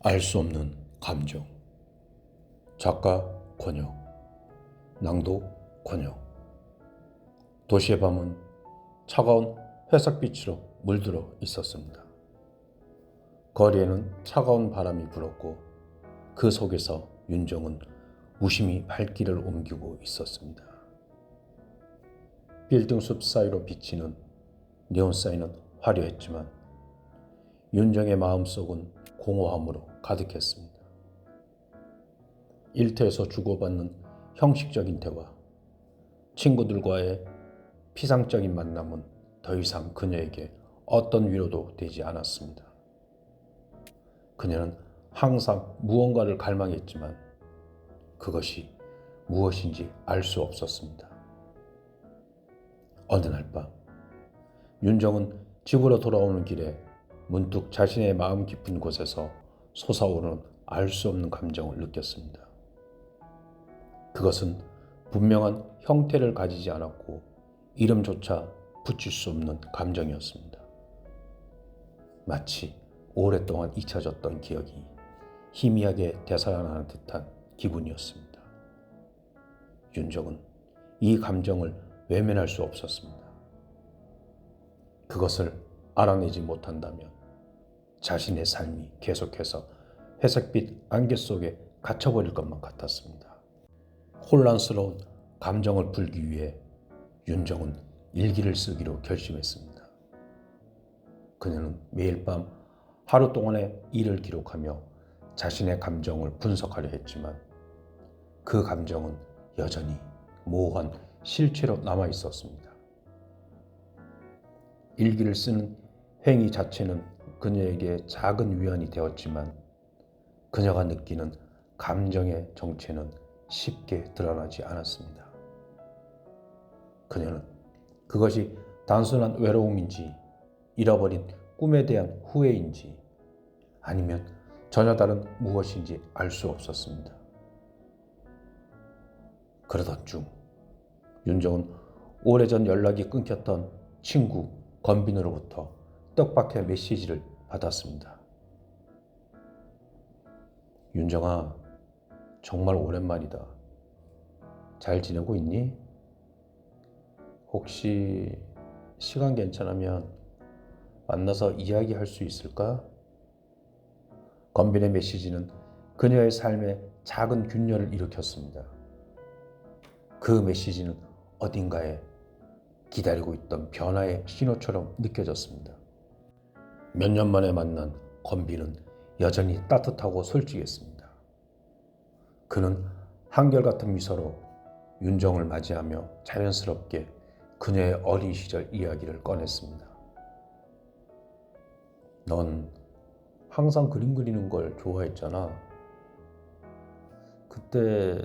알 수 없는 감정. 작가 권혁, 낭독 권혁. 도시의 밤은 차가운 회색빛으로 물들어 있었습니다. 거리에는 차가운 바람이 불었고 그 속에서 윤정은 무심히 발길을 옮기고 있었습니다. 빌딩 숲 사이로 비치는 네온 사인은 화려했지만 윤정의 마음속은 공허함으로 가득했습니다. 일터에서 주고받는 형식적인 대화, 친구들과의 피상적인 만남은 더 이상 그녀에게 어떤 위로도 되지 않았습니다. 그녀는 항상 무언가를 갈망했지만 그것이 무엇인지 알 수 없었습니다. 어느 날 밤, 윤정은 집으로 돌아오는 길에 문득 자신의 마음 깊은 곳에서 솟아오르는 알 수 없는 감정을 느꼈습니다. 그것은 분명한 형태를 가지지 않았고 이름조차 붙일 수 없는 감정이었습니다. 마치 오랫동안 잊혀졌던 기억이 희미하게 되살아나는 듯한 기분이었습니다. 윤정은 이 감정을 외면할 수 없었습니다. 그것을 알아내지 못한다면 자신의 삶이 계속해서 회색빛 안개 속에 갇혀버릴 것만 같았습니다. 혼란스러운 감정을 풀기 위해 윤정은 일기를 쓰기로 결심했습니다. 그녀는 매일 밤 하루 동안의 일을 기록하며 자신의 감정을 분석하려 했지만 그 감정은 여전히 모호한 실체로 남아 있었습니다. 일기를 쓰는 행위 자체는 그녀에게 작은 위안이 되었지만 그녀가 느끼는 감정의 정체는 쉽게 드러나지 않았습니다. 그녀는 그것이 단순한 외로움인지 잃어버린 꿈에 대한 후회인지 아니면 전혀 다른 무엇인지 알 수 없었습니다. 그러던 중 윤정은 오래전 연락이 끊겼던 친구 건빈으로부터 뜻밖의 메시지를 받았습니다. 윤정아, 정말 오랜만이다. 잘 지내고 있니? 혹시 시간 괜찮으면 만나서 이야기할 수 있을까? 건빈의 메시지는 그녀의 삶에 작은 균열을 일으켰습니다. 그 메시지는 어딘가에 기다리고 있던 변화의 신호처럼 느껴졌습니다. 몇 년 만에 만난 건빈은 여전히 따뜻하고 솔직했습니다. 그는 한결같은 미소로 윤정을 맞이하며 자연스럽게 그녀의 어린 시절 이야기를 꺼냈습니다. 넌 항상 그림 그리는 걸 좋아했잖아. 그때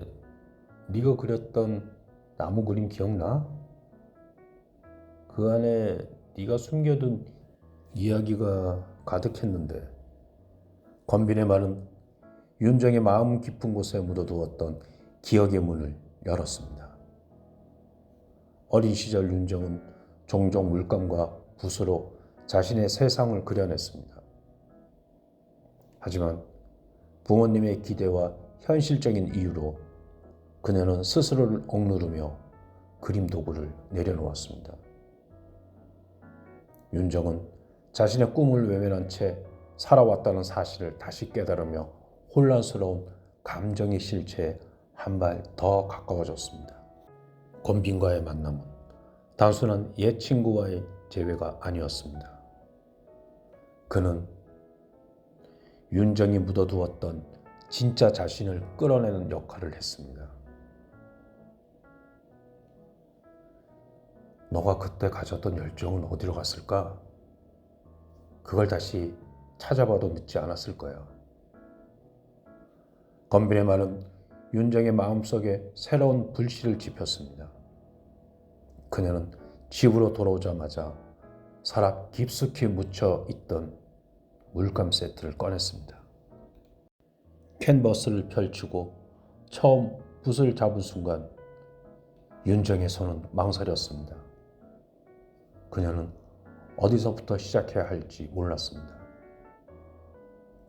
네가 그렸던 나무 그림 기억나? 그 안에 네가 숨겨둔 이야기가 가득했는데. 건빈의 말은 윤정의 마음 깊은 곳에 묻어두었던 기억의 문을 열었습니다. 어린 시절 윤정은 종종 물감과 붓으로 자신의 세상을 그려냈습니다. 하지만 부모님의 기대와 현실적인 이유로 그녀는 스스로를 억누르며 그림 도구를 내려놓았습니다. 윤정은 자신의 꿈을 외면한 채 살아왔다는 사실을 다시 깨달으며 혼란스러운 감정의 실체에 한 발 더 가까워졌습니다. 건빈과의 만남은 단순한 옛 친구와의 재회가 아니었습니다. 그는 윤정이 묻어두었던 진짜 자신을 끌어내는 역할을 했습니다. 너가 그때 가졌던 열정은 어디로 갔을까? 그걸 다시 찾아봐도 늦지 않았을 거야. 건빈의 말은 윤정의 마음속에 새로운 불씨를 지폈습니다. 그녀는 집으로 돌아오자마자 서랍 깊숙이 묻혀 있던 물감 세트를 꺼냈습니다. 캔버스를 펼치고 처음 붓을 잡은 순간 윤정의 손은 망설였습니다. 그녀는 어디서부터 시작해야 할지 몰랐습니다.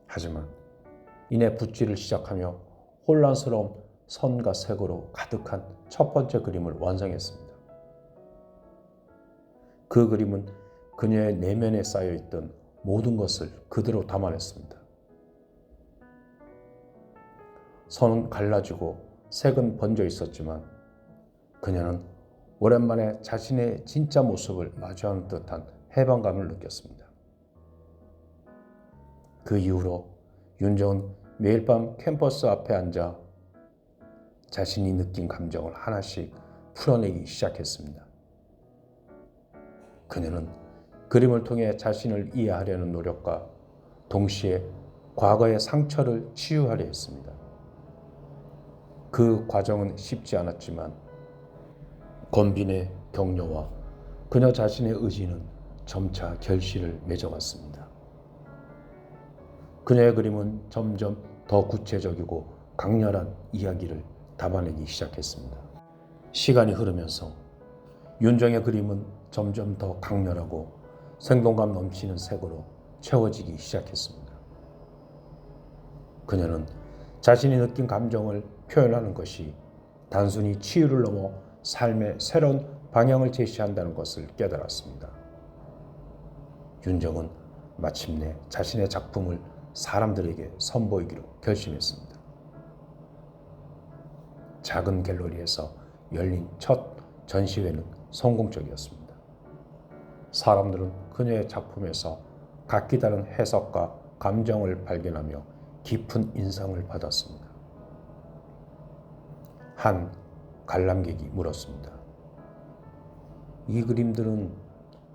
하지만 이내 붓질을 시작하며 혼란스러운 선과 색으로 가득한 첫 번째 그림을 완성했습니다. 그 그림은 그녀의 내면에 쌓여있던 모든 것을 그대로 담아냈습니다. 선은 갈라지고 색은 번져 있었지만 그녀는 오랜만에 자신의 진짜 모습을 마주하는 듯한 해방감을 느꼈습니다. 그 이후로 윤정은 매일 밤 캠퍼스 앞에 앉아 자신이 느낀 감정을 하나씩 풀어내기 시작했습니다. 그녀는 그림을 통해 자신을 이해하려는 노력과 동시에 과거의 상처를 치유하려 했습니다. 그 과정은 쉽지 않았지만 권빈의 격려와 그녀 자신의 의지는 점차 결실을 맺어갔습니다. 그녀의 그림은 점점 더 구체적이고 강렬한 이야기를 담아내기 시작했습니다. 시간이 흐르면서 윤정의 그림은 점점 더 강렬하고 생동감 넘치는 색으로 채워지기 시작했습니다. 그녀는 자신이 느낀 감정을 표현하는 것이 단순히 치유를 넘어 삶의 새로운 방향을 제시한다는 것을 깨달았습니다. 윤정은 마침내 자신의 작품을 사람들에게 선보이기로 결심했습니다. 작은 갤러리에서 열린 첫 전시회는 성공적이었습니다. 사람들은 그녀의 작품에서 각기 다른 해석과 감정을 발견하며 깊은 인상을 받았습니다. 한 관람객이 물었습니다. 이 그림들은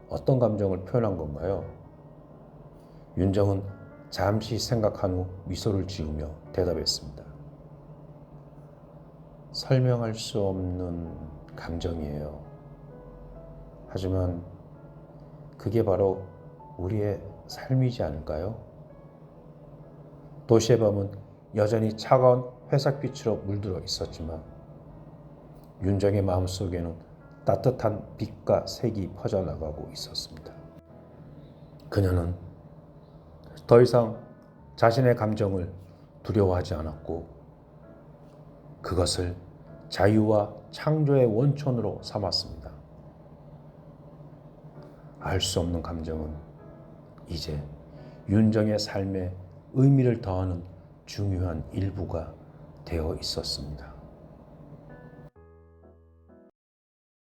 어떤 감정을 표현한 건가요? 윤정은 잠시 생각한 후 미소를 지으며 대답했습니다. 설명할 수 없는 감정이에요. 하지만 그게 바로 우리의 삶이지 않을까요? 도시의 밤은 여전히 차가운 회색빛으로 물들어 있었지만 윤정의 마음속에는 따뜻한 빛과 색이 퍼져나가고 있었습니다. 그녀는 더 이상 자신의 감정을 두려워하지 않았고 그것을 자유와 창조의 원천으로 삼았습니다. 알 수 없는 감정은 이제 윤정의 삶에 의미를 더하는 중요한 일부가 되어 있었습니다.